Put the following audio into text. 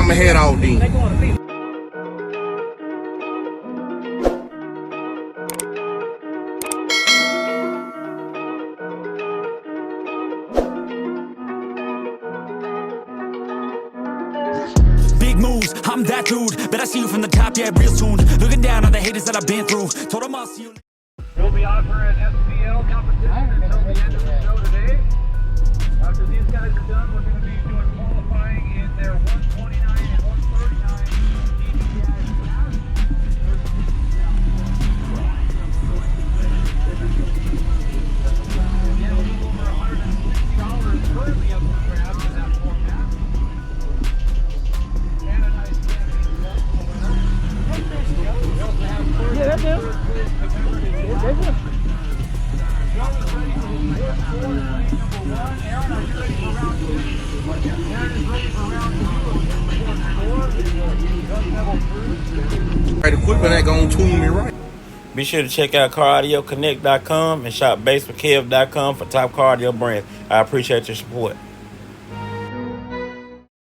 I'ma head out then. Big moves, I'm that dude. Bet I see you from the top, yeah, real soon. Looking down on the haters that I've been through. Told them I'll see you. We'll be offering SPL competition until the end of the show today. After these guys are done, we're going to be doing qualifying in their 129 and 139 Again, a little over $160 currently up for grabs in that format. And a nice winner. Yeah, that's it. Right, equipment ain't gonna tune me right. Be sure to check out CarAudioConnect.com and shop BASSWITHKEV.com for top car audio brands. I appreciate your support.